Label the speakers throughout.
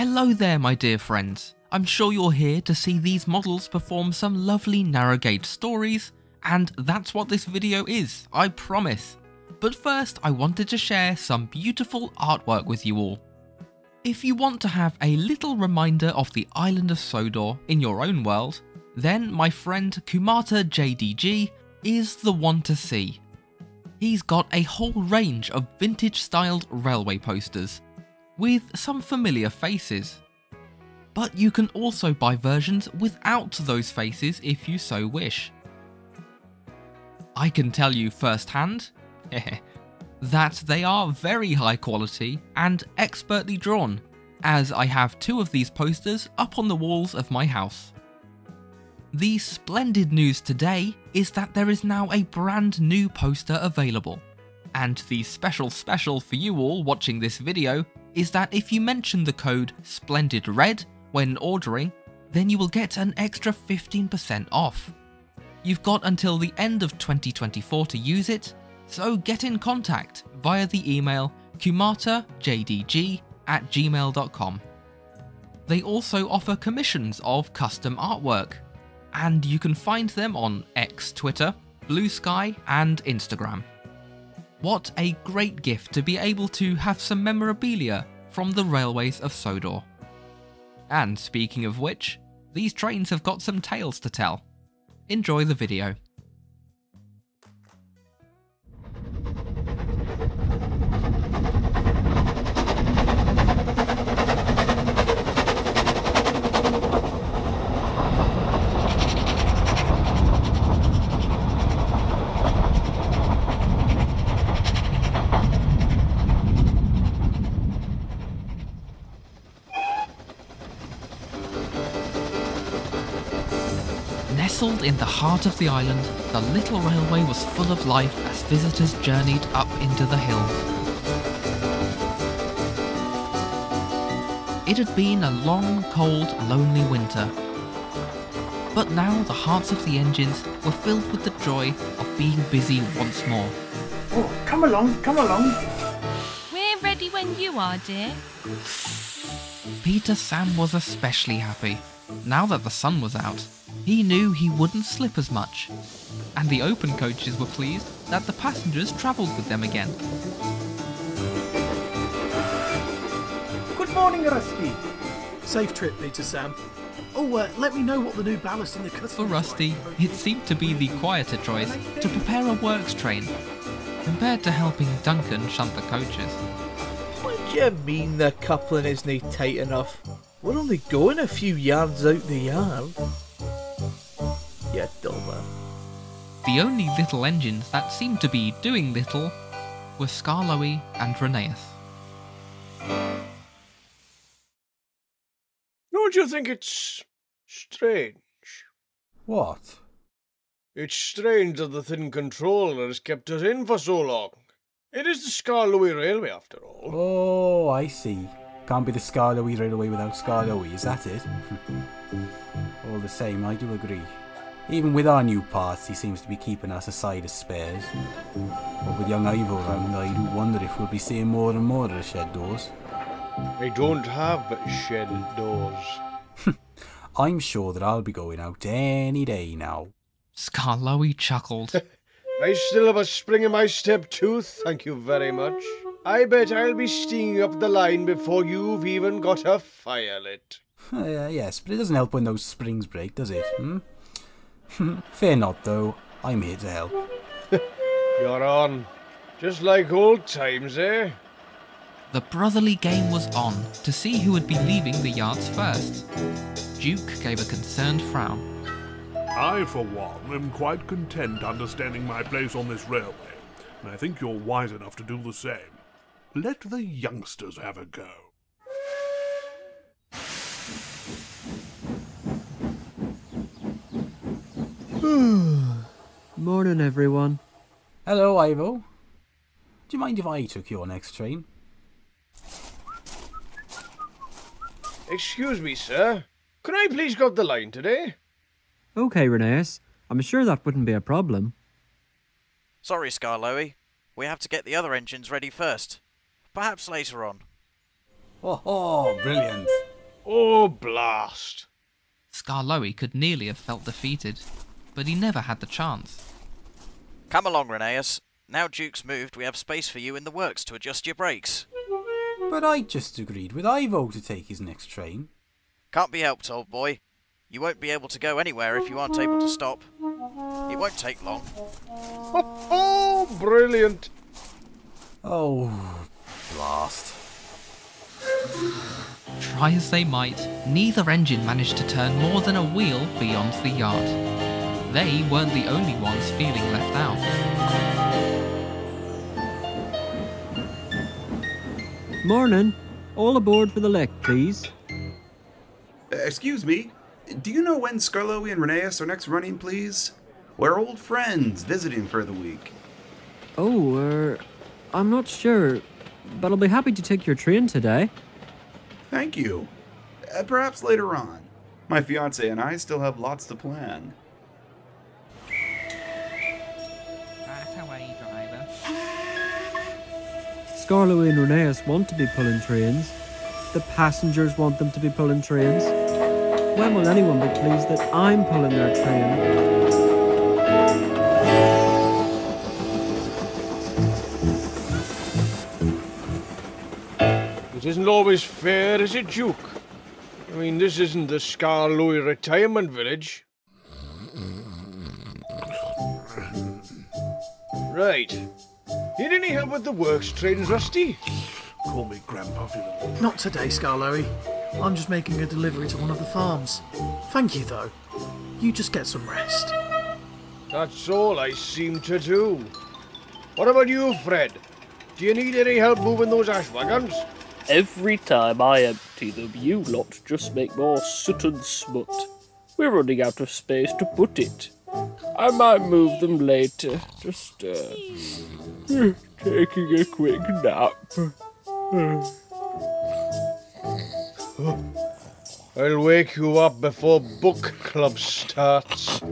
Speaker 1: Hello there my dear friends, I'm sure you're here to see these models perform some lovely narrow gauge stories, and that's what this video is, I promise. But first I wanted to share some beautiful artwork with you all. If you want to have a little reminder of the island of Sodor in your own world, then my friend KumataJDG is the one to see. He's got a whole range of vintage styled railway posters, with some familiar faces. But you can also buy versions without those faces if you so wish. I can tell you firsthand that they are very high quality and expertly drawn, as I have two of these posters up on the walls of my house. The splendid news today is that there is now a brand new poster available, and the special for you all watching this video is that if you mention the code SPLENDIDRED when ordering, then you will get an extra 15% off. You've got until the end of 2024 to use it, so get in contact via the email KumataJDG@gmail.com. They also offer commissions of custom artwork, and you can find them on X Twitter, Blue Sky and Instagram. What a great gift to be able to have some memorabilia from the railways of Sodor. And speaking of which, these trains have got some tales to tell. Enjoy the video. Nestled in the heart of the island, the little railway was full of life as visitors journeyed up into the hills. It had been a long, cold, lonely winter. But now the hearts of the engines were filled with the joy of being busy once more.
Speaker 2: Oh, come along, come along.
Speaker 3: We're ready when you are, dear.
Speaker 1: Peter Sam was especially happy. Now that the sun was out, he knew he wouldn't slip as much, and the open coaches were pleased that the passengers travelled with them again.
Speaker 2: Good morning, Rusty.
Speaker 4: Safe trip, Peter Sam. Oh, let me know what the new ballast in the cut.
Speaker 1: For Rusty, it seemed to be the quieter choice to prepare a works train, compared to helping Duncan shunt the coaches.
Speaker 5: What do you mean the coupling isn't tight enough? We're only going a few yards out the yard. You dumber.
Speaker 1: The only little engines that seemed to be doing little were Skarloey and Rheneas.
Speaker 6: Don't you think it's strange?
Speaker 7: What?
Speaker 6: It's strange that the thin controller has kept us in for so long. It is the Skarloey Railway after all.
Speaker 7: Oh, I see. Can't be the Skarloey Railway without Skarloey, is that it? All the same, I do agree. Even with our new parts, he seems to be keeping us aside as spares. But with young Ivo around, I do wonder if we'll be seeing more and more of the shed doors.
Speaker 6: I don't have shed doors.
Speaker 7: I'm sure that I'll be going out any day now.
Speaker 1: Skarloey chuckled.
Speaker 6: I still have a spring in my step tooth, thank you very much. I bet I'll be stinging up the line before you've even got a fire lit.
Speaker 7: Yes, but it doesn't help when those springs break, does it? Fear not, though. I'm here to help.
Speaker 6: You're on. Just like old times, eh?
Speaker 1: The brotherly game was on to see who would be leaving the yards first. Duke gave a concerned frown.
Speaker 8: I, for one, am quite content understanding my place on this railway, and I think you're wise enough to do the same. Let the youngsters have a go.
Speaker 9: Morning, everyone.
Speaker 7: Hello, Ivo. Do you mind if I took your next train?
Speaker 6: Excuse me, sir. Can I please go up the line today?
Speaker 9: Okay, Rheneas. I'm sure that wouldn't be a problem.
Speaker 10: Sorry, Skarloey. We have to get the other engines ready first. Perhaps later on.
Speaker 7: Oh, brilliant.
Speaker 6: Oh, blast!
Speaker 1: Skarloey could nearly have felt defeated, but he never had the chance.
Speaker 10: Come along, Rheneas. Now Duke's moved, we have space for you in the works to adjust your brakes.
Speaker 7: But I just agreed with Ivo to take his next train.
Speaker 10: Can't be helped, old boy. You won't be able to go anywhere if you aren't able to stop. It won't take long.
Speaker 6: Oh, brilliant!
Speaker 7: Oh, blast.
Speaker 1: Try as they might, neither engine managed to turn more than a wheel beyond the yard. They weren't the only ones feeling left out.
Speaker 9: Morning. All aboard for the lek, please.
Speaker 11: Excuse me, do you know when Skarloey and Rheneas are next running, please? We're old friends visiting for the week.
Speaker 9: Oh, I'm not sure, but I'll be happy to take your train today.
Speaker 11: Thank you. Perhaps later on. My fiancé and I still have lots to plan.
Speaker 1: Right away, driver.
Speaker 9: Skarloey and Rheneas want to be pulling trains. The passengers want them to be pulling trains. When will anyone be pleased that I'm pulling their train?
Speaker 6: It isn't always fair, is it, Duke? I mean, this isn't the Skarloey retirement village. Right. Need any help with the works trains, Rusty?
Speaker 8: Call me Grandpa if you little.
Speaker 4: Not today, Skarloey. I'm just making a delivery to one of the farms. Thank you, though. You just get some rest.
Speaker 6: That's all I seem to do. What about you, Fred? Do you need any help moving those ash wagons?
Speaker 12: Every time I empty them, you lot just make more soot and smut. We're running out of space to put it. I might move them later. Just, taking a quick nap.
Speaker 6: I'll wake you up before book club starts.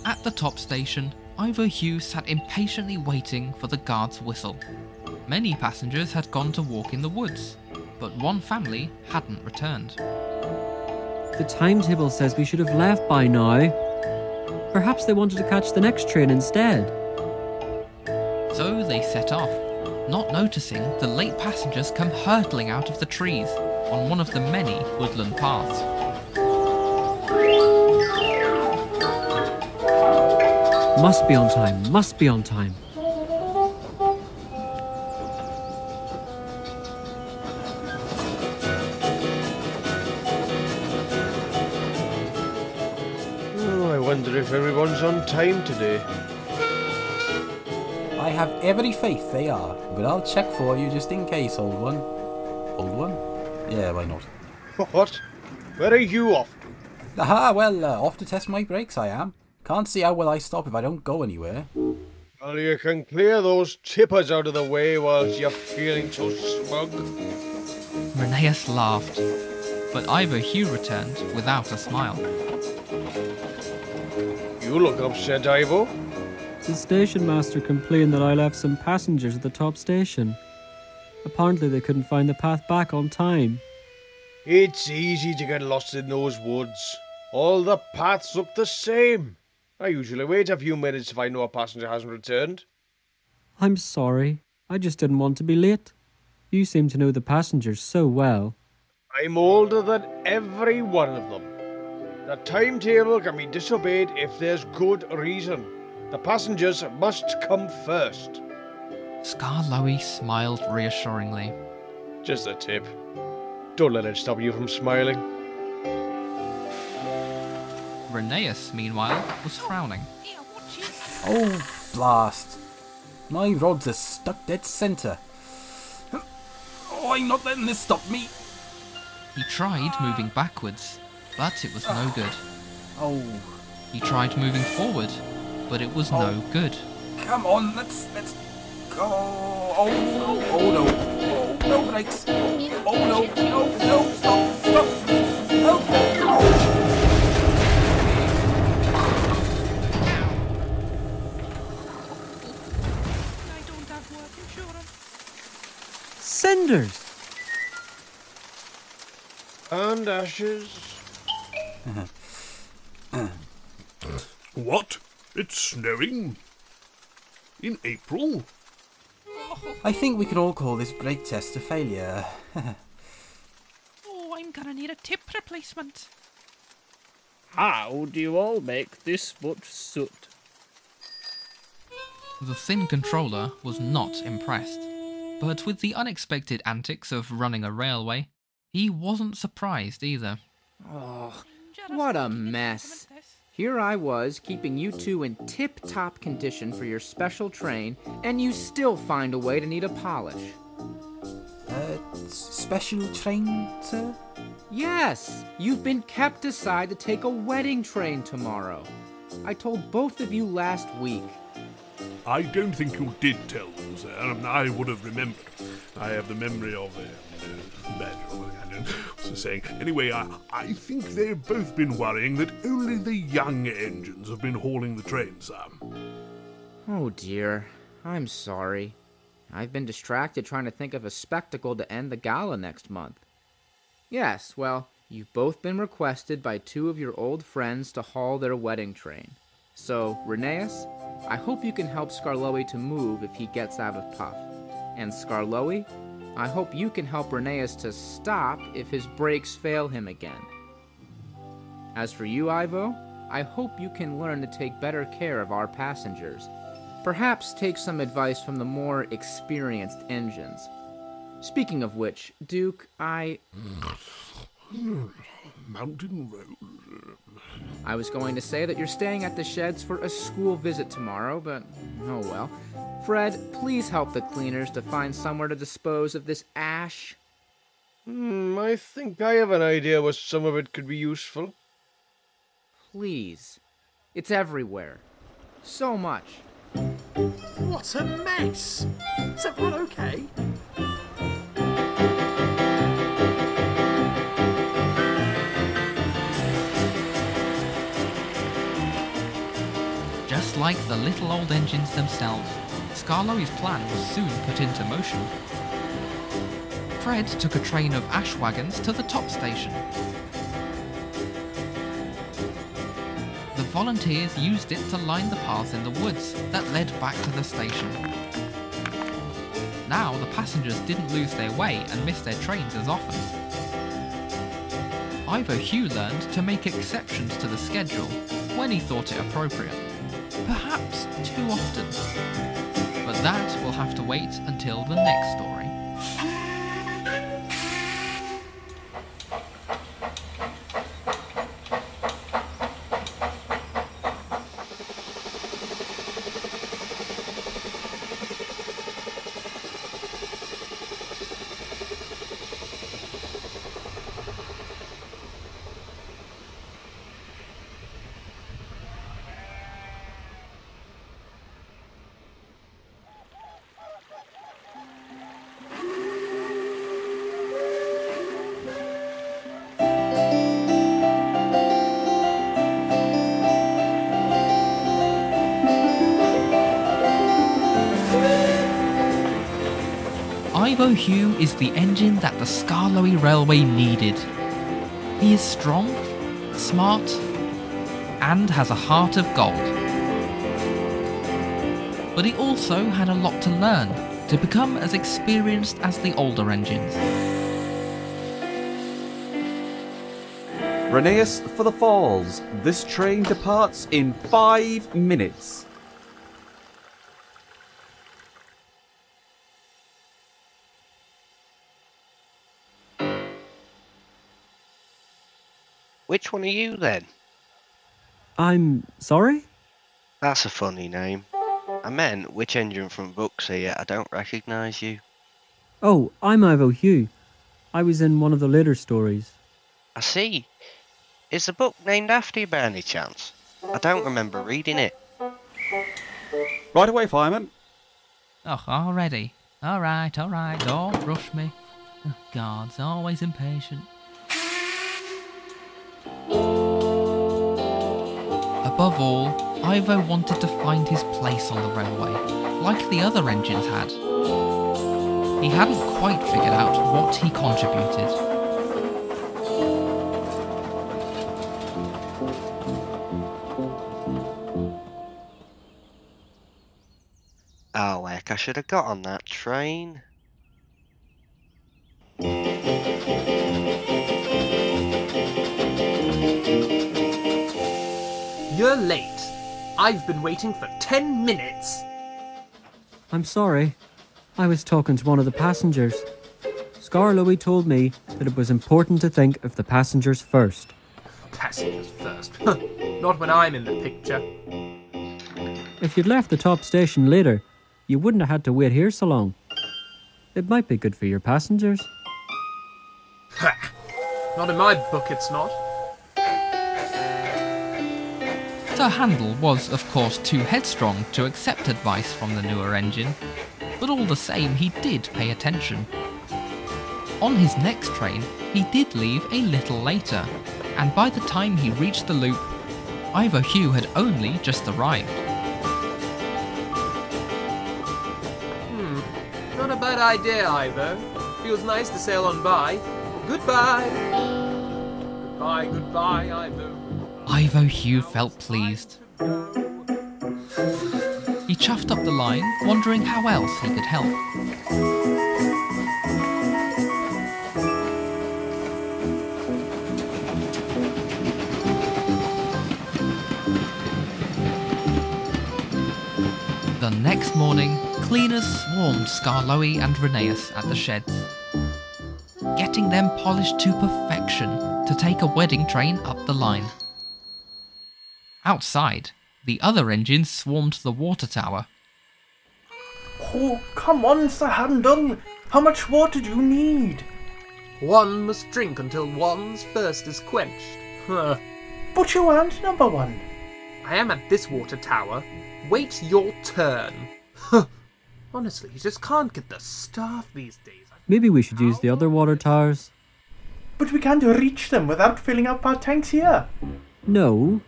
Speaker 1: At the top station, Ivo Hugh sat impatiently waiting for the guard's whistle. Many passengers had gone to walk in the woods, but one family hadn't returned.
Speaker 9: The timetable says we should have left by now. Perhaps they wanted to catch the next train instead.
Speaker 1: So they set off, not noticing the late passengers come hurtling out of the trees on one of the many woodland paths.
Speaker 9: Must be on time, must be on time.
Speaker 6: Oh, I wonder if everyone's on time today.
Speaker 7: I have every faith they are, but I'll check for you just in case, old one. Old one? Yeah, why not?
Speaker 6: What? Where are you off to?
Speaker 7: Aha, well, off to test my brakes I am. Can't see how well I stop if I don't go anywhere.
Speaker 6: Well, you can clear those tippers out of the way whilst you're feeling so smug.
Speaker 1: Rheneas laughed, but Ivo Hugh returned without a smile.
Speaker 6: You look upset, Ivo.
Speaker 9: The station master complained that I left some passengers at the top station. Apparently they couldn't find the path back on time.
Speaker 6: It's easy to get lost in those woods. All the paths look the same. I usually wait a few minutes if I know a passenger hasn't returned.
Speaker 9: I'm sorry. I just didn't want to be late. You seem to know the passengers so well.
Speaker 6: I'm older than every one of them. The timetable can be disobeyed if there's good reason. The passengers must come first.
Speaker 1: Skarloey smiled reassuringly.
Speaker 6: Just a tip. Don't let it stop you from smiling.
Speaker 1: Rheneas, meanwhile, was frowning.
Speaker 7: Oh, blast. My rods are stuck dead centre. Oh, I'm not letting this stop me.
Speaker 1: He tried moving backwards, but it was no good.
Speaker 7: Oh.
Speaker 1: He tried moving forward, but it was no good.
Speaker 7: Come on, let's go. Oh no, oh no brakes. Oh no, stop. Help.
Speaker 9: Cinders!
Speaker 6: And ashes.
Speaker 8: What? It's snowing? In April?
Speaker 7: I think we could all call this brake test a failure.
Speaker 1: Oh, I'm gonna need a tip replacement.
Speaker 12: How do you all make this much soot?
Speaker 1: The thin controller was not impressed, but with the unexpected antics of running a railway, he wasn't surprised either.
Speaker 13: Oh, what a mess. Here I was, keeping you two in tip-top condition for your special train, and you still find a way to need a polish.
Speaker 7: Special train, sir?
Speaker 13: Yes, you've been kept aside to take a wedding train tomorrow. I told both of you last week.
Speaker 8: I don't think you did tell them, sir. I would have remembered. I have the memory of what's the saying? Anyway, I think they've both been worrying that only the young engines have been hauling the train, sir.
Speaker 13: Oh dear, I'm sorry. I've been distracted trying to think of a spectacle to end the gala next month. Yes, well, you've both been requested by two of your old friends to haul their wedding train. So, Rheneas, I hope you can help Skarloey to move if he gets out of puff. And Skarloey, I hope you can help Rheneas to stop if his brakes fail him again. As for you, Ivo, I hope you can learn to take better care of our passengers. Perhaps take some advice from the more experienced engines. Speaking of which, Duke,
Speaker 8: Mountain Road.
Speaker 13: I was going to say that you're staying at the sheds for a school visit tomorrow, but oh well. Fred, please help the cleaners to find somewhere to dispose of this ash.
Speaker 6: I think I have an idea where some of it could be useful.
Speaker 13: Please. It's everywhere. So much.
Speaker 4: What a mess! Is everyone okay?
Speaker 1: Just like the little old engines themselves, Skarloey's plan was soon put into motion. Fred took a train of ash wagons to the top station. The volunteers used it to line the paths in the woods that led back to the station. Now the passengers didn't lose their way and miss their trains as often. Ivo Hugh learned to make exceptions to the schedule when he thought it appropriate. Perhaps too often. But that will have to wait until the next story. Ivo Hugh is the engine that the Skarloey Railway needed. He is strong, smart, and has a heart of gold. But he also had a lot to learn to become as experienced as the older engines.
Speaker 14: Rheneas for the Falls. This train departs in 5 minutes.
Speaker 15: Which one are you then?
Speaker 9: I'm sorry?
Speaker 15: That's a funny name. I meant, which engine from books here? I don't recognise you.
Speaker 9: Oh, I'm Ivo Hugh. I was in one of the later stories.
Speaker 15: I see. Is the book named after you by any chance? I don't remember reading it.
Speaker 14: Right away, fireman.
Speaker 1: Oh, already. Alright, don't rush me. Oh, God's always impatient. Above all, Ivo wanted to find his place on the railway, like the other engines had. he hadn't quite figured out what he contributed.
Speaker 15: Oh heck, I should have got on that train.
Speaker 16: You're late. I've been waiting for 10 minutes.
Speaker 9: I'm sorry. I was talking to one of the passengers. Skarloey told me that it was important to think of the passengers first.
Speaker 16: Passengers first. Not when I'm in the picture.
Speaker 9: If you'd left the top station later, you wouldn't have had to wait here so long. It might be good for your passengers.
Speaker 16: Ha! Not in my book, it's not.
Speaker 1: Sir Handel was, of course, too headstrong to accept advice from the newer engine, but all the same he did pay attention. On his next train, he did leave a little later, and by the time he reached the loop, Ivo Hugh had only just arrived.
Speaker 16: Not a bad idea, Ivo. Feels nice to sail on by. Goodbye! Goodbye, goodbye, Ivo.
Speaker 1: Ivo Hugh felt pleased. He chuffed up the line, wondering how else he could help. The next morning, cleaners swarmed Skarloey and Rheneas at the sheds, getting them polished to perfection to take a wedding train up the line. Outside, the other engines swarmed the water tower.
Speaker 2: Oh, come on, Sir Handel. How much water do you need?
Speaker 16: One must drink until one's thirst is quenched. Huh.
Speaker 2: But you aren't number one.
Speaker 16: I am at this water tower. Wait your turn. Honestly, you just can't get the staff these days.
Speaker 9: Maybe we should use the other water towers.
Speaker 2: But we can't reach them without filling up our tanks here.
Speaker 9: No,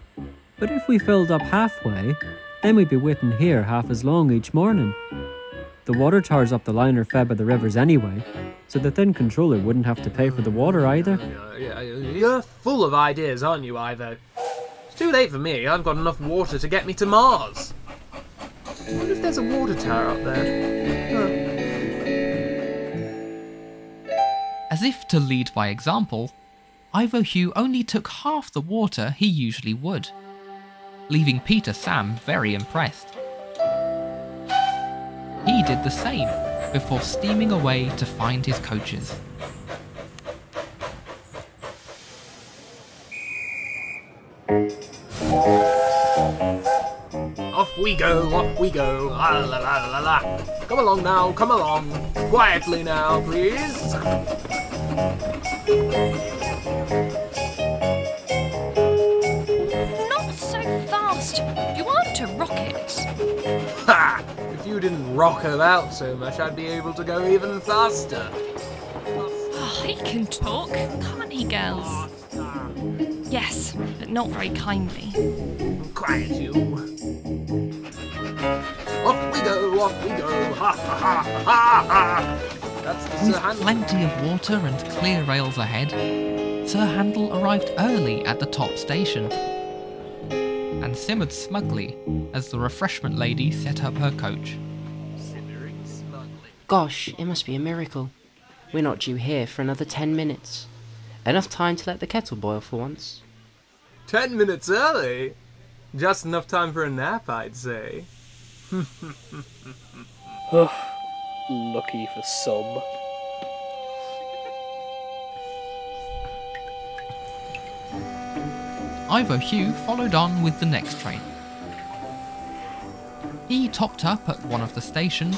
Speaker 9: but if we filled up halfway, then we'd be waiting here half as long each morning. The water towers up the line are fed by the rivers anyway, so the thin controller wouldn't have to pay for the water either.
Speaker 16: You're full of ideas, aren't you, Ivo? It's too late for me. I've got enough water to get me to Mars. I wonder if there's a water tower up there.
Speaker 1: As if to lead by example, Ivo Hugh only took half the water he usually would, leaving Peter Sam very impressed. He did the same before steaming away to find his coaches.
Speaker 16: Off we go, la la la la la. Come along now, come along. Quietly now, please.
Speaker 3: Not so fast. You aren't a rocket.
Speaker 16: Ha! If you didn't rock about so much, I'd be able to go even faster.
Speaker 3: Oh, he can talk, can't he, girls? Yes, but not very kindly.
Speaker 16: Quiet, you. Off we go, ha ha ha ha ha! That's the
Speaker 1: With
Speaker 16: Sir Handel.
Speaker 1: plenty of water and clear rails ahead, Sir Handel arrived early at the top station and simmered smugly as the refreshment lady set up her coach.
Speaker 17: Gosh, it must be a miracle. We're not due here for another 10 minutes. Enough time to let the kettle boil for once.
Speaker 16: 10 minutes early? Just enough time for a nap, I'd say.
Speaker 12: Lucky for some.
Speaker 1: Ivo Hugh followed on with the next train. He topped up at one of the stations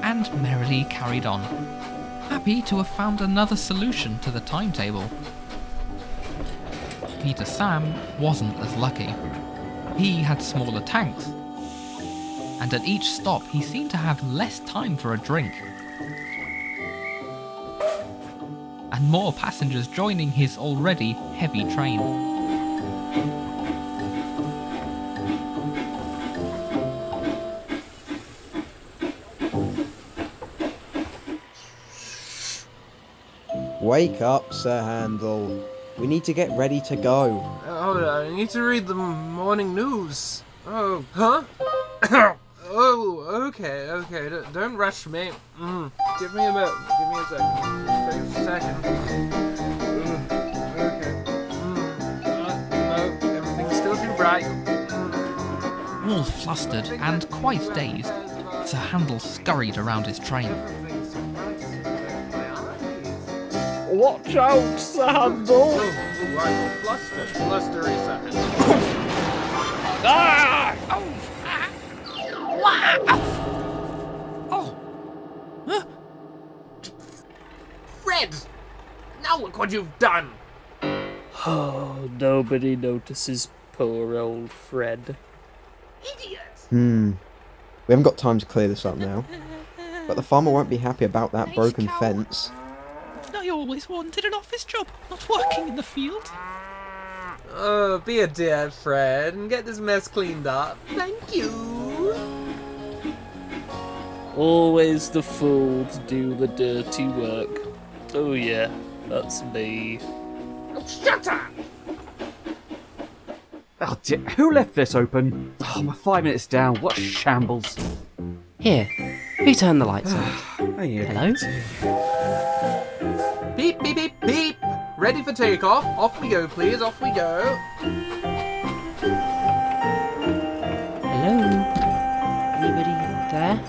Speaker 1: and merrily carried on, happy to have found another solution to the timetable. Peter Sam wasn't as lucky. He had smaller tanks, and at each stop he seemed to have less time for a drink. And more passengers joining his already heavy train.
Speaker 18: Wake up, Sir Handel. We need to get ready to go.
Speaker 16: Hold on, I need to read the morning news. Oh, huh? Oh, okay. Don't rush me. Give me a minute. Give me a second. Just a second. Okay. No, everything's still too bright.
Speaker 1: All flustered and quite dazed, Sir Handel scurried around his train.
Speaker 12: Watch out, Sir Handel!
Speaker 16: I'm all flustered. Flustery second.
Speaker 12: Ah!
Speaker 16: Oh! Huh? Fred! Now look what you've done!
Speaker 12: Oh, nobody notices poor old Fred.
Speaker 16: Idiot!
Speaker 18: We haven't got time to clear this up now. But the farmer won't be happy about that broken fence.
Speaker 1: I always wanted an office job, not working in the field.
Speaker 16: Oh, be a dear, Fred, and get this mess cleaned up. Thank you!
Speaker 12: Always the fool to do the dirty work. Oh yeah, that's me.
Speaker 16: Oh, shut up!
Speaker 14: Oh dear, who left this open? Oh, I'm 5 minutes down, what shambles.
Speaker 17: Here, who turned the lights on? Hello?
Speaker 16: Beep, beep, beep, beep! Ready for takeoff. Off we go, please. Off we go.
Speaker 17: Hello? Anybody there?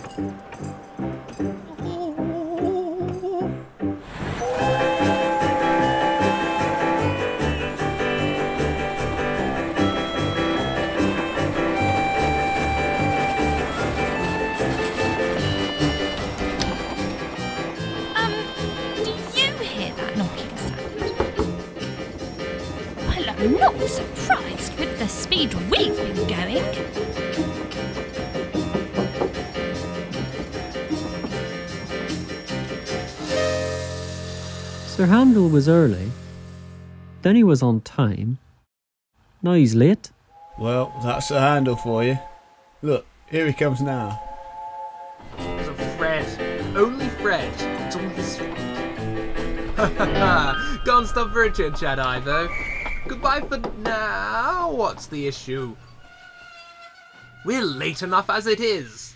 Speaker 3: I'm not surprised with the speed we've been going.
Speaker 9: Sir Handel was early, then he was on time, now he's late.
Speaker 5: Well, that's Sir Handel for you. Look, here he comes now.
Speaker 16: So Fred. Only Fred. It's all his fault. Ha ha ha! Can't stop for a chit-chat, Ivo. Goodbye for now. What's the issue? We're late enough as it is.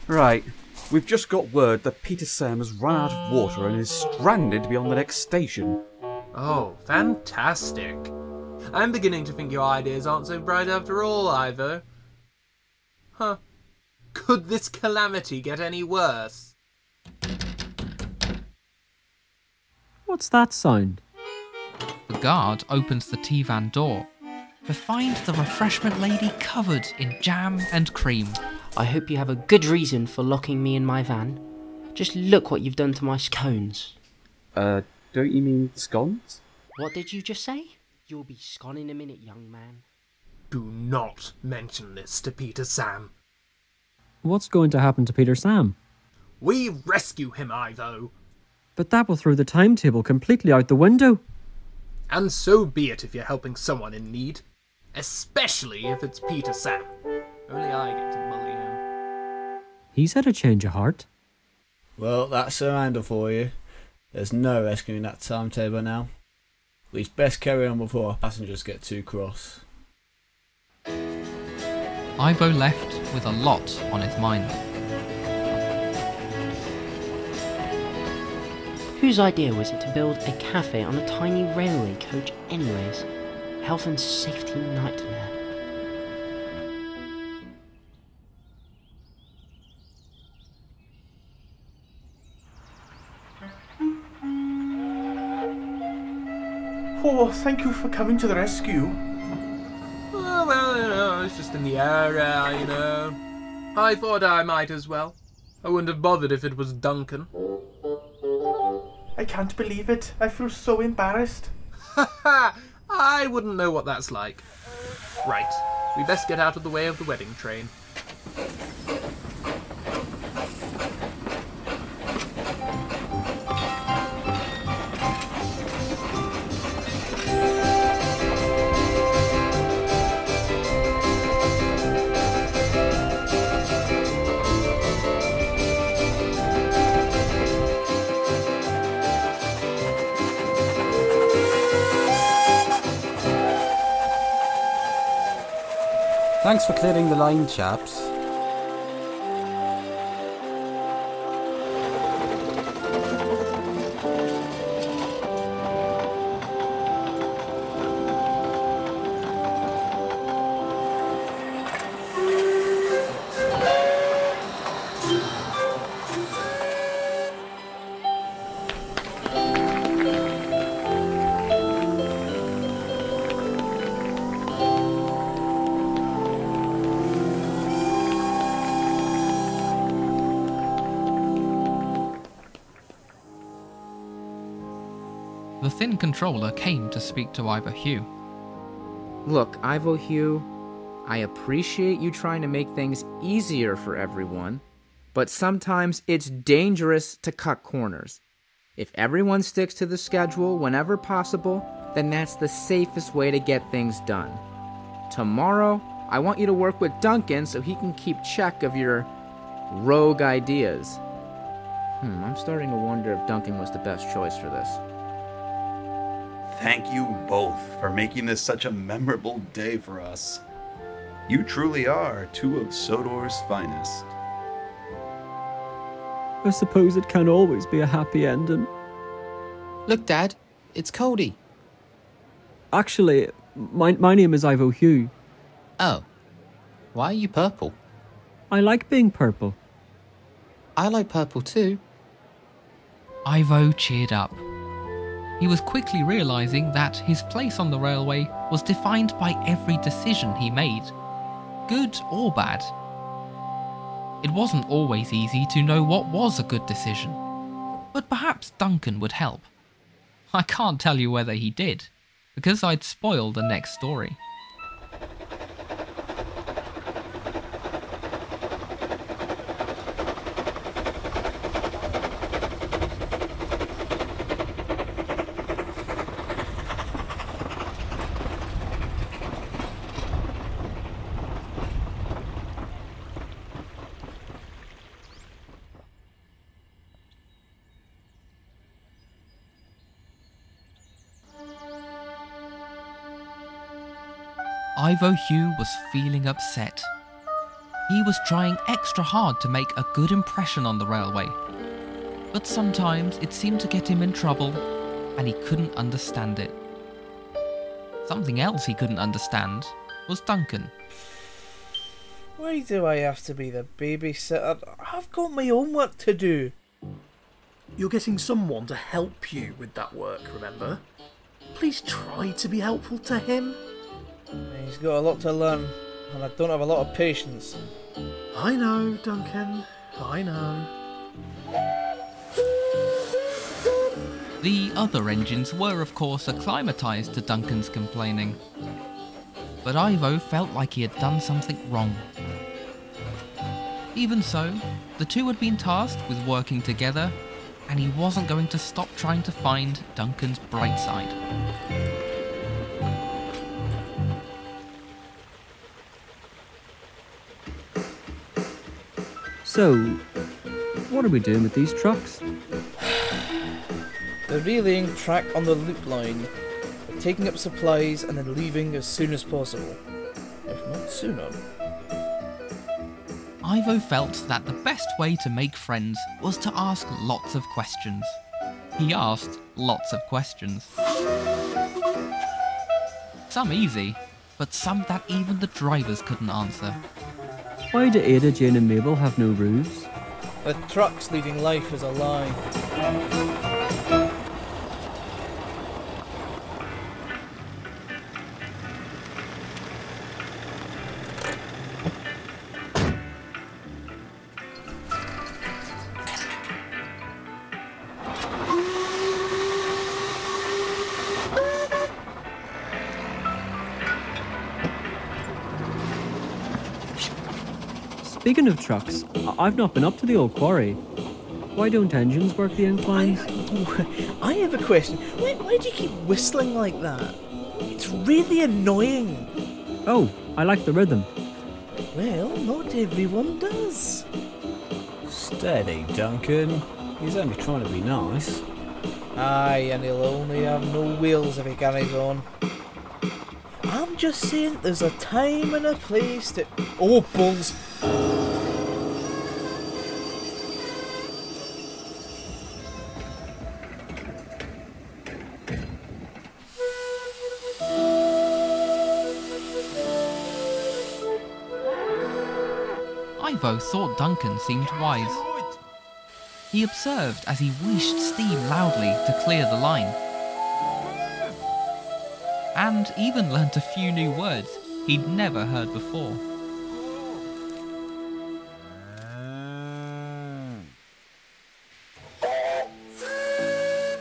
Speaker 14: Right, we've just got word that Peter Sam has run out of water and is stranded beyond the next station.
Speaker 16: Oh, fantastic. I'm beginning to think your ideas aren't so bright after all, Ivo. Huh. Could this calamity get any worse?
Speaker 9: What's that sound?
Speaker 1: The guard opens the T-van door to find the refreshment lady covered in jam and cream.
Speaker 17: I hope you have a good reason for locking me in my van. Just look what you've done to my scones.
Speaker 14: Don't you mean scones?
Speaker 17: What did you just say? You'll be scone in a minute, young man.
Speaker 16: Do not mention this to Peter Sam.
Speaker 9: What's going to happen to Peter Sam?
Speaker 16: We rescue him, Ivo.
Speaker 9: But that will throw the timetable completely out the window.
Speaker 16: And so be it if you're helping someone in need. Especially if it's Peter Sam. Only I get to bully him.
Speaker 9: He's had a change of heart.
Speaker 5: Well, that's Sir Handel for you. There's no rescuing that timetable now. We'd best carry on before our passengers get too cross.
Speaker 1: Ivo left with a lot on his mind.
Speaker 17: Whose idea was it to build a cafe on a tiny railway coach anyways? Health and safety nightmare.
Speaker 2: Oh, thank you for coming to the rescue.
Speaker 16: Oh, well, you know, it's just in the area, you know. I thought I might as well. I wouldn't have bothered if it was Duncan.
Speaker 2: I can't believe it. I feel so embarrassed.
Speaker 16: Ha ha! I wouldn't know what that's like. Right, we best get out of the way of the wedding train.
Speaker 7: Thanks for clearing the line, chaps.
Speaker 1: The thin controller came to speak to Ivo Hugh.
Speaker 13: Look, Ivo Hugh, I appreciate you trying to make things easier for everyone, but sometimes it's dangerous to cut corners. If everyone sticks to the schedule whenever possible, then that's the safest way to get things done. Tomorrow, I want you to work with Duncan so he can keep check of your rogue ideas. I'm starting to wonder if Duncan was the best choice for this.
Speaker 11: Thank you both for making this such a memorable day for us. You truly are two of Sodor's finest.
Speaker 9: I suppose it can always be a happy ending.
Speaker 19: Look, Dad, it's Cody.
Speaker 9: Actually, my name is Ivo Hugh.
Speaker 19: Oh, why are you purple?
Speaker 9: I like being purple.
Speaker 19: I like purple too.
Speaker 1: Ivo cheered up. He was quickly realising that his place on the railway was defined by every decision he made, good or bad. It wasn't always easy to know what was a good decision, but perhaps Duncan would help. I can't tell you whether he did, because I'd spoil the next story. Ivo Hugh was feeling upset. He was trying extra hard to make a good impression on the railway, but sometimes it seemed to get him in trouble and he couldn't understand it. Something else he couldn't understand was Duncan.
Speaker 5: Why do I have to be the babysitter? I've got my own work to do.
Speaker 4: You're getting someone to help you with that work, remember? Please try to be helpful to him.
Speaker 5: He's got a lot to learn, and I don't have a lot of patience.
Speaker 4: I know, Duncan. I know.
Speaker 1: The other engines were of course acclimatised to Duncan's complaining, but Ivo felt like he had done something wrong. Even so, the two had been tasked with working together, and he wasn't going to stop trying to find Duncan's bright side.
Speaker 9: So, what are we doing with these trucks?
Speaker 5: They're relaying track on the loop line. They're taking up supplies and then leaving as soon as possible. If not sooner.
Speaker 1: Ivo felt that the best way to make friends was to ask lots of questions. He asked lots of questions. Some easy, but some that even the drivers couldn't answer.
Speaker 9: Why do Ada, Jane and Mabel have no roofs?
Speaker 5: The truck's leading life is a lie.
Speaker 9: Speaking of trucks, I've not been up to the old quarry. Why don't engines work the inclines?
Speaker 5: I have a question. Why do you keep whistling like that? It's really annoying.
Speaker 9: Oh, I like the rhythm.
Speaker 5: Well, not everyone does.
Speaker 20: Steady, Duncan. He's only trying to be nice.
Speaker 5: Aye, and he'll only have no wheels if he carries on. I'm just saying there's a time and a place to... Oh, balls.
Speaker 1: Ivo thought Duncan seemed wise. He observed as he wheeshed steam loudly to clear the line, and even learnt a few new words he'd never heard before.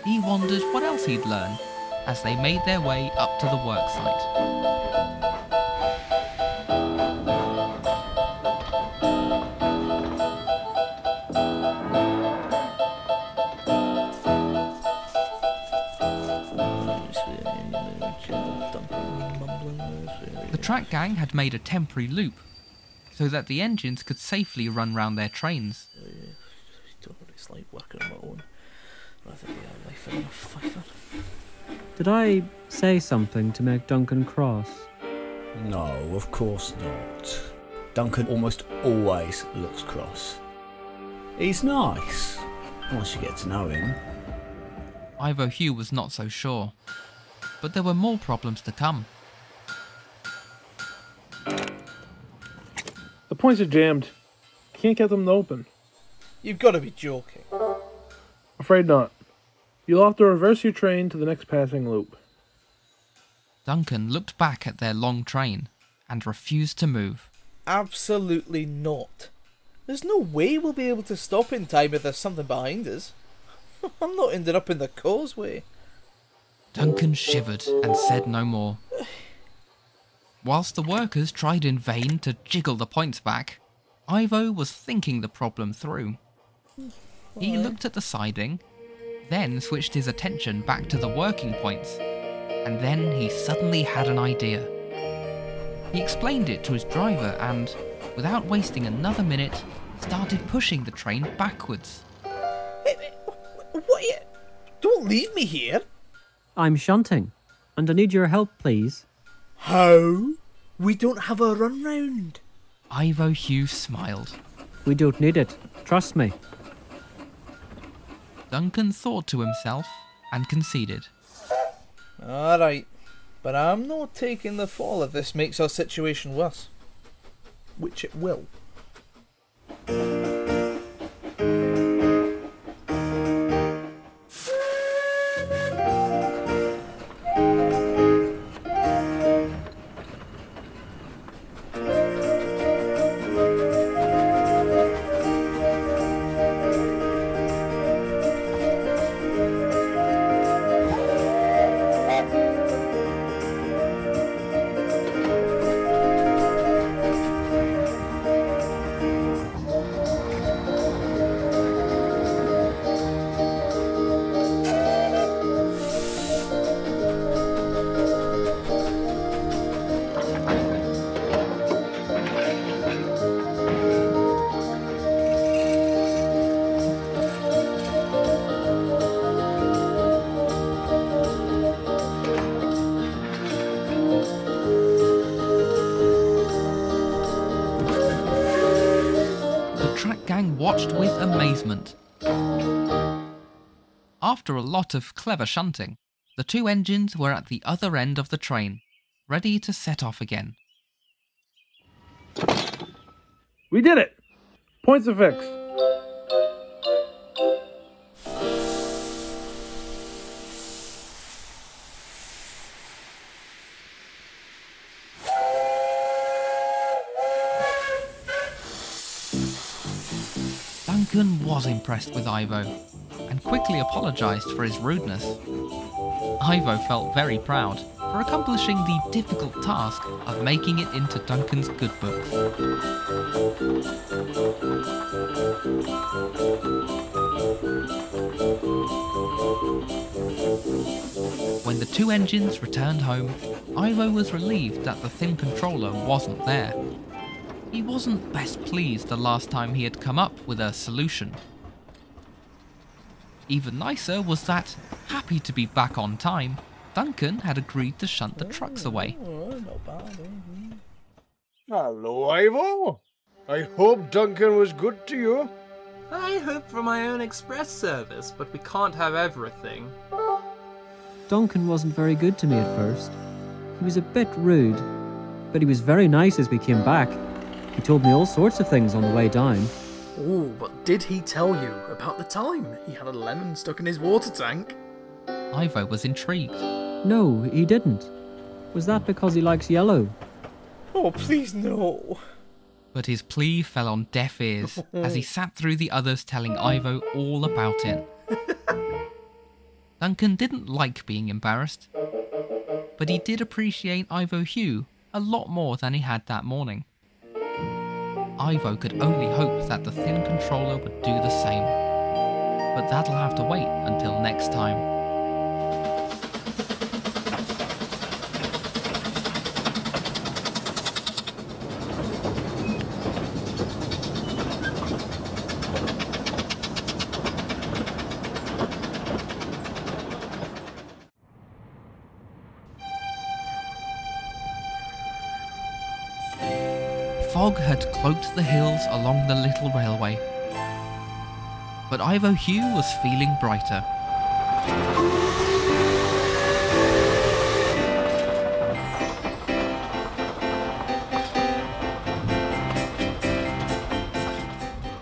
Speaker 1: He wondered what else he'd learn as they made their way up to the work site. The track gang had made a temporary loop so that the engines could safely run round their trains.
Speaker 5: Don't know what it's like working on my own. I think we are life enough, I think.
Speaker 9: Did I say something to make Duncan cross?
Speaker 20: No, of course not. Duncan almost always looks cross. He's nice, once you get to know him.
Speaker 1: Ivo Hugh was not so sure, but there were more problems to come.
Speaker 21: The points are jammed. Can't get them to open.
Speaker 5: You've got to be joking.
Speaker 21: Afraid not. You'll have to reverse your train to the next passing loop.
Speaker 1: Duncan looked back at their long train and refused to move.
Speaker 5: Absolutely not. There's no way we'll be able to stop in time if there's something behind us. I'm not ending up in the causeway.
Speaker 1: Duncan shivered and said no more. Whilst the workers tried in vain to jiggle the points back, Ivo was thinking the problem through. He looked at the siding, then switched his attention back to the working points, and then he suddenly had an idea. He explained it to his driver and, without wasting another minute, started pushing the train backwards.
Speaker 5: What? Don't leave me here.
Speaker 9: I'm shunting, and I need your help, please.
Speaker 5: How? We don't have a run round.
Speaker 1: Ivo Hugh smiled.
Speaker 9: We don't need it. Trust me.
Speaker 1: Duncan thought to himself and conceded.
Speaker 5: Alright, but I'm not taking the fall if this makes our situation worse. Which it will.
Speaker 1: Watched with amazement. After a lot of clever shunting, the two engines were at the other end of the train, ready to set off again.
Speaker 21: We did it! Points are fixed.
Speaker 1: Duncan was impressed with Ivo, and quickly apologised for his rudeness. Ivo felt very proud for accomplishing the difficult task of making it into Duncan's good books. When the two engines returned home, Ivo was relieved that the thin controller wasn't there. He wasn't best pleased the last time he had come up with a solution. Even nicer was that, happy to be back on time, Duncan had agreed to shunt the trucks away.
Speaker 5: Not bad,
Speaker 6: Hello, Ivo. I hope Duncan was good to you.
Speaker 16: I hope for my own express service, but we can't have everything.
Speaker 9: Duncan wasn't very good to me at first. He was a bit rude, but he was very nice as we came back. He told me all sorts of things on the way down.
Speaker 4: Oh, but did he tell you about the time he had a lemon stuck in his water tank?
Speaker 1: Ivo was intrigued.
Speaker 9: No, he didn't. Was that because he likes yellow?
Speaker 5: Oh, please no.
Speaker 1: But his plea fell on deaf ears as he sat through the others telling Ivo all about it. Duncan didn't like being embarrassed, but he did appreciate Ivo Hugh a lot more than he had that morning. Ivo could only hope that the thin controller would do the same, but that'll have to wait until next time. Fog had cloaked the hills along the little railway, but Ivo Hugh was feeling brighter.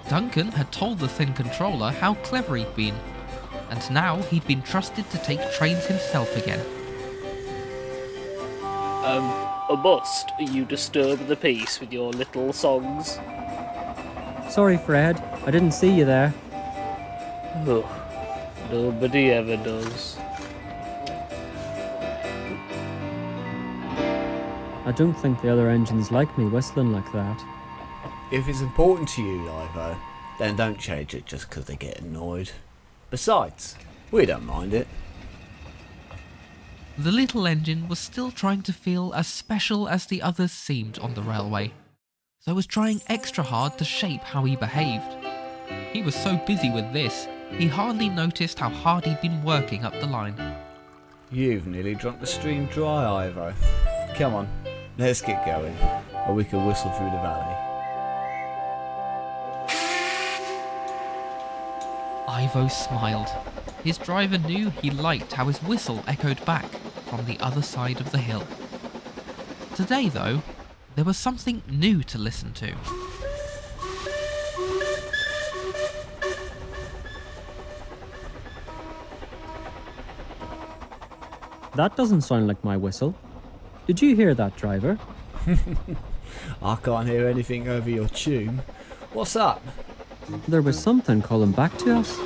Speaker 1: Duncan had told the thin controller how clever he'd been, and now he'd been trusted to take trains himself again.
Speaker 12: Must you disturb the peace with your little songs?
Speaker 9: Sorry, Fred. I didn't see you there.
Speaker 12: Oh, nobody ever does.
Speaker 9: I don't think the other engines like me whistling like that.
Speaker 20: If it's important to you, Ivo, then don't change it just because they get annoyed. Besides, we don't mind it.
Speaker 1: The little engine was still trying to feel as special as the others seemed on the railway, so was trying extra hard to shape how he behaved. He was so busy with this, he hardly noticed how hard he'd been working up the line.
Speaker 20: You've nearly drunk the stream dry, Ivo. Come on, let's get going, or we can whistle through the valley.
Speaker 1: Ivo smiled. His driver knew he liked how his whistle echoed back from the other side of the hill. Today, though, there was something new to listen to.
Speaker 9: That doesn't sound like my whistle. Did you hear that, driver?
Speaker 20: I can't hear anything over your tune. What's up?
Speaker 9: There was something calling back to us.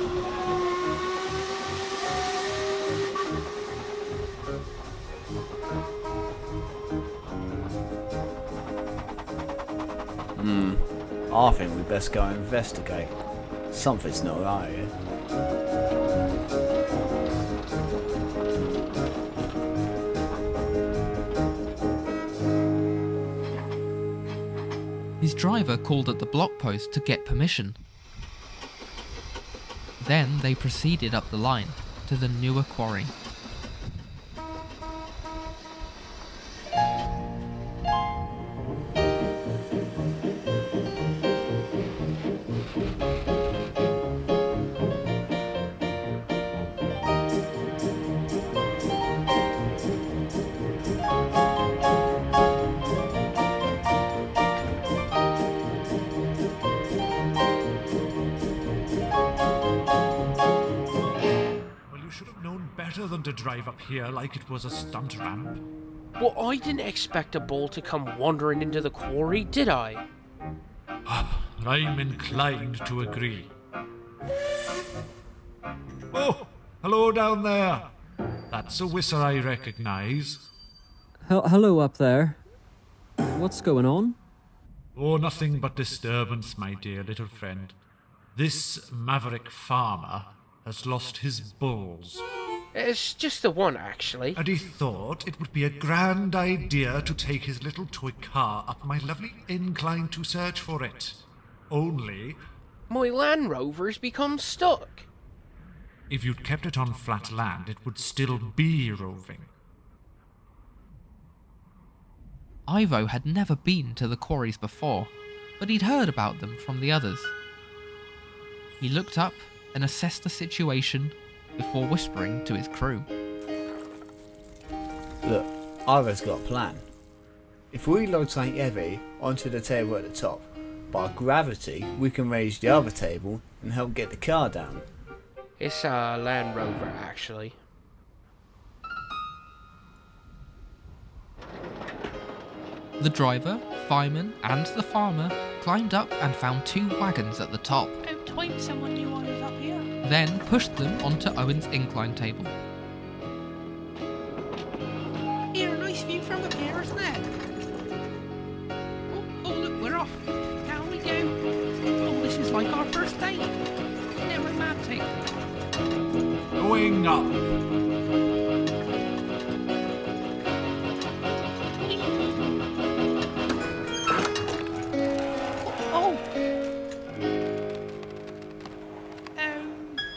Speaker 20: I think we'd best go and investigate. Something's not right here.
Speaker 1: His driver called at the block post to get permission. Then they proceeded up the line to the newer quarry.
Speaker 10: Than to drive up here like it was a stunt ramp.
Speaker 22: Well, I didn't expect a bull to come wandering into the quarry, did I?
Speaker 10: I'm inclined to agree. Oh, hello down there. That's a whistle I recognise.
Speaker 9: Hello up there. What's going on?
Speaker 10: Oh, nothing but disturbance, my dear little friend. This maverick farmer has lost his bulls.
Speaker 22: It's just the one, actually.
Speaker 10: And he thought it would be a grand idea to take his little toy car up my lovely incline to search for it. Only...
Speaker 22: my Land Rover's become stuck.
Speaker 10: If you'd kept it on flat land, it would still be roving.
Speaker 1: Ivo had never been to the quarries before, but he'd heard about them from the others. He looked up and assessed the situation before whispering to his crew.
Speaker 20: Look, Ivo's got a plan. If we load something heavy onto the table at the top, by gravity we can raise the other table and help get the car down.
Speaker 22: It's a Land Rover, actually.
Speaker 1: The driver, fireman, and the farmer climbed up and found 2 wagons at the top,
Speaker 22: About time someone knew I was up here.
Speaker 1: then pushed them onto Owen's incline table.
Speaker 22: Here, a nice view from up here, isn't it? Oh, look, we're off. Down we go. Oh, this is like our first date. Isn't it romantic?
Speaker 10: Going up.
Speaker 22: Oh!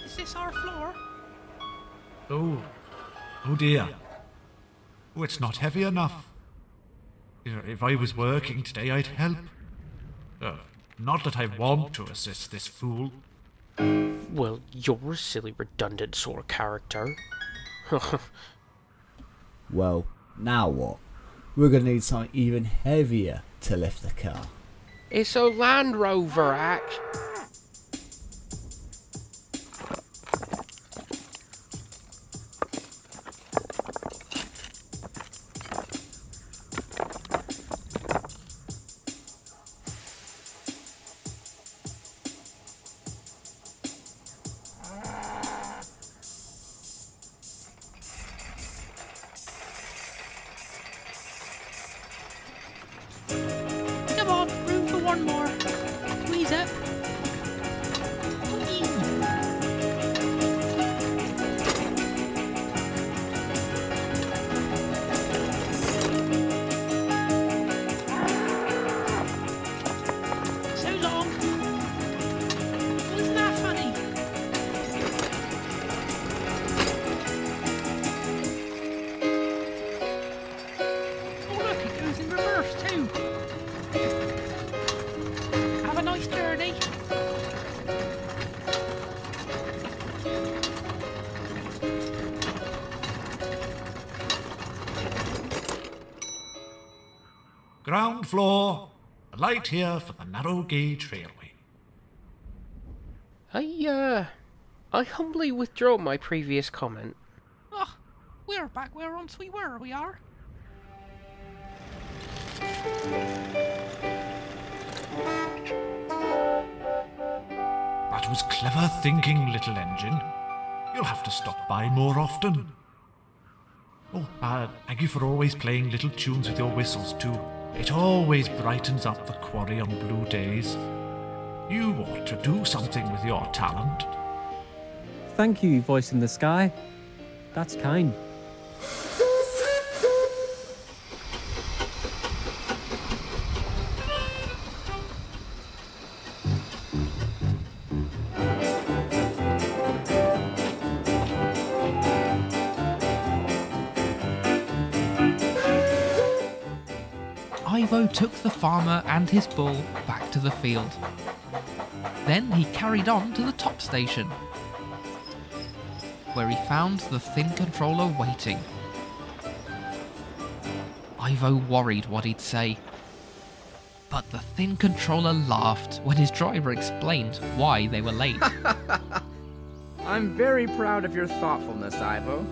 Speaker 22: Is this our floor?
Speaker 10: Oh dear. Oh, it's not heavy enough. If I was working today, I'd help. Not that I want to assist this fool.
Speaker 22: Well, you're a silly, redundant sort of character.
Speaker 20: Well, now what? We're gonna need something even heavier to lift the car.
Speaker 22: It's a Land Rover, Act. Come on, room for one more. Squeeze up. So long. Wasn't that funny? Oh look, it goes in reverse too. Have a nice journey.
Speaker 10: Ground floor. A light here for the narrow gauge railway.
Speaker 22: I humbly withdraw my previous comment. Oh, we're back where once we were, we are.
Speaker 10: That was clever thinking, little engine. You'll have to stop by more often. Oh, thank you for always playing little tunes with your whistles too. It always brightens up the quarry on blue days. You ought to do something with your talent.
Speaker 9: Thank you, voice in the sky. That's kind.
Speaker 1: Ivo took the farmer and his bull back to the field. Then he carried on to the top station, where he found the thin controller waiting. Ivo worried what he'd say, but the thin controller laughed when his driver explained why they were late.
Speaker 13: I'm very proud of your thoughtfulness, Ivo.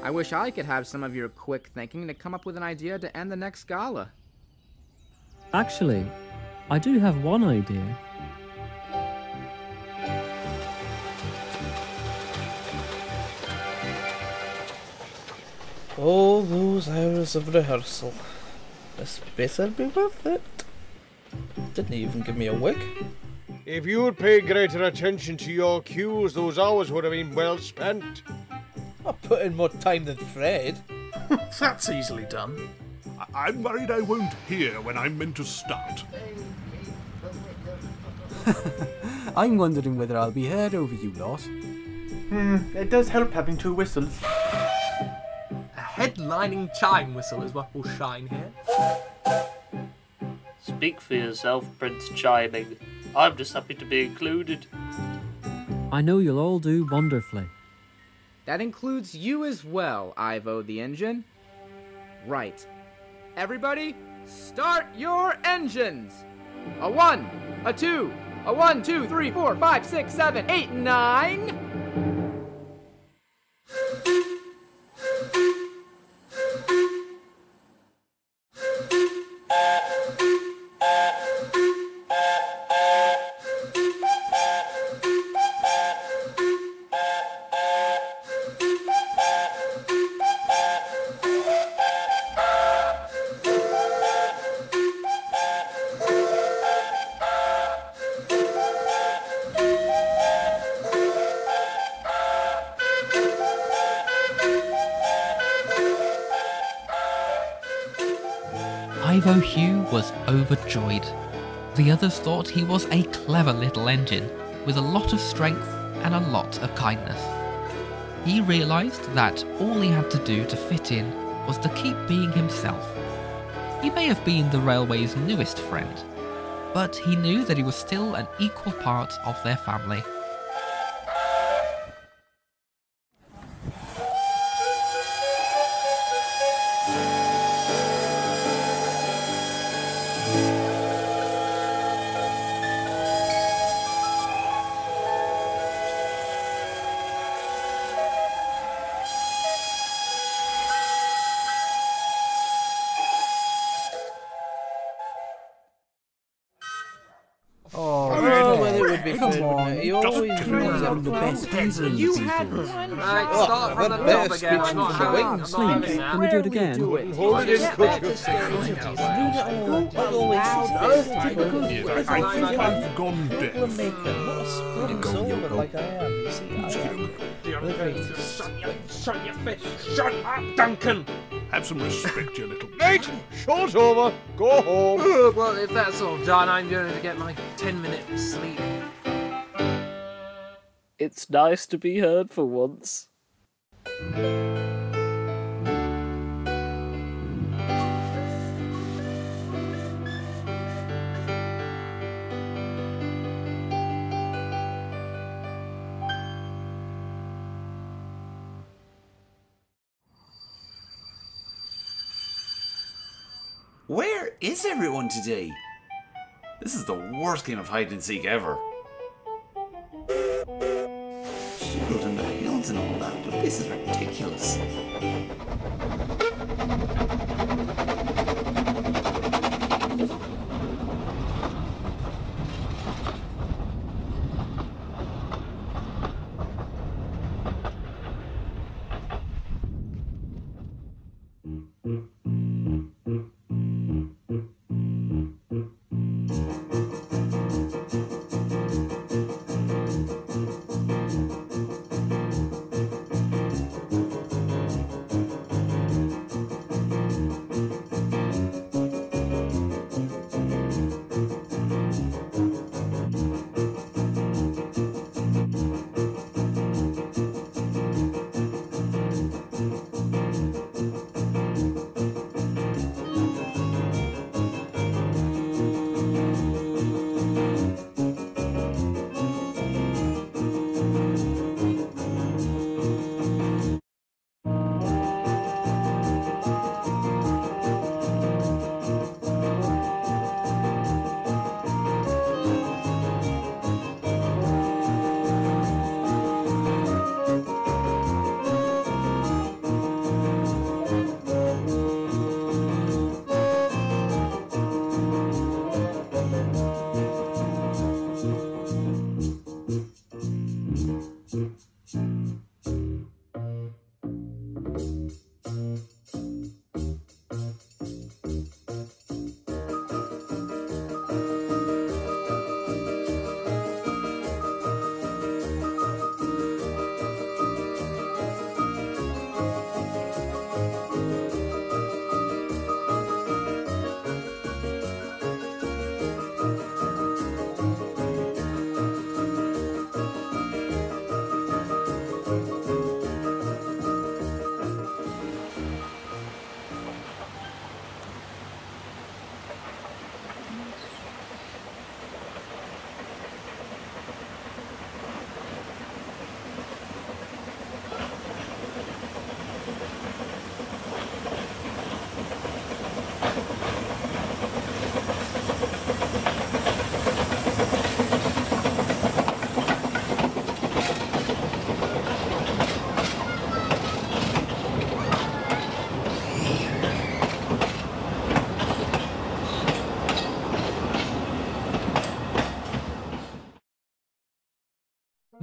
Speaker 13: I wish I could have some of your quick thinking to come up with an idea to end the next gala.
Speaker 9: Actually, I do have one idea.
Speaker 5: All those hours of rehearsal. This better be worth it. Didn't even give me a wig.
Speaker 6: If you'd paid greater attention to your cues, those hours would have been well spent.
Speaker 5: I put in more time than Fred.
Speaker 21: That's easily done. I'm worried I won't hear when I'm meant to start.
Speaker 7: I'm wondering whether I'll be heard over you lot.
Speaker 2: It does help having 2 whistles.
Speaker 16: A headlining chime whistle is what will shine here.
Speaker 12: Speak for yourself, Prince Charming. I'm just happy to be included.
Speaker 9: I know you'll all do wonderfully.
Speaker 13: That includes you as well, Ivo the engine. Right. Everybody, start your engines! A 1, a 2, a 1, 2, 3, 4, 5, 6, 7, 8, 9...
Speaker 1: Ivo Hugh was overjoyed. The others thought he was a clever little engine, with a lot of strength and a lot of kindness. He realised that all he had to do to fit in was to keep being himself. He may have been the railway's newest friend, but he knew that he was still an equal part of their family.
Speaker 5: Come on,
Speaker 7: you always brings out the best people in
Speaker 16: You
Speaker 7: people.
Speaker 16: had one. Right, start from the top again. I'm not having
Speaker 9: Sleep, can we do it again?
Speaker 6: Hold it in,
Speaker 21: I think I've gone deaf.
Speaker 6: Shut your face! Shut up, Duncan!
Speaker 21: Have some respect, you little...
Speaker 6: Right, show's over. Go home.
Speaker 16: Well, if that's all done, I'm going to get my 10-minute sleep.
Speaker 12: It's nice to be heard for once.
Speaker 11: Where is everyone today? This is the worst game of hide and seek ever. Shield in the hills and all that, but this is ridiculous.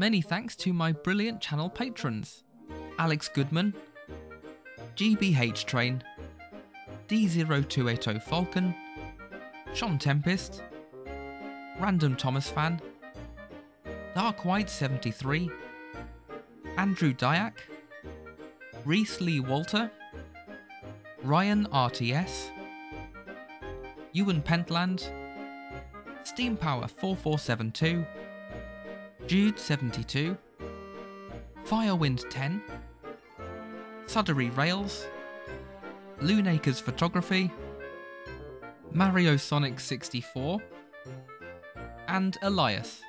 Speaker 1: Many thanks to my brilliant channel patrons: Alex Goodman, GBH Train, D0280 Falcon, Sean Tempest, Random Thomas Fan, Dark White 73, Andrew Dyack, Reese Lee Walter, Ryan RTS, Ewan Pentland, Steam Power 4472, Jude 72, Firewind 10, Suddery Rails, Luneacres Photography, Mario Sonic 64, and Elias.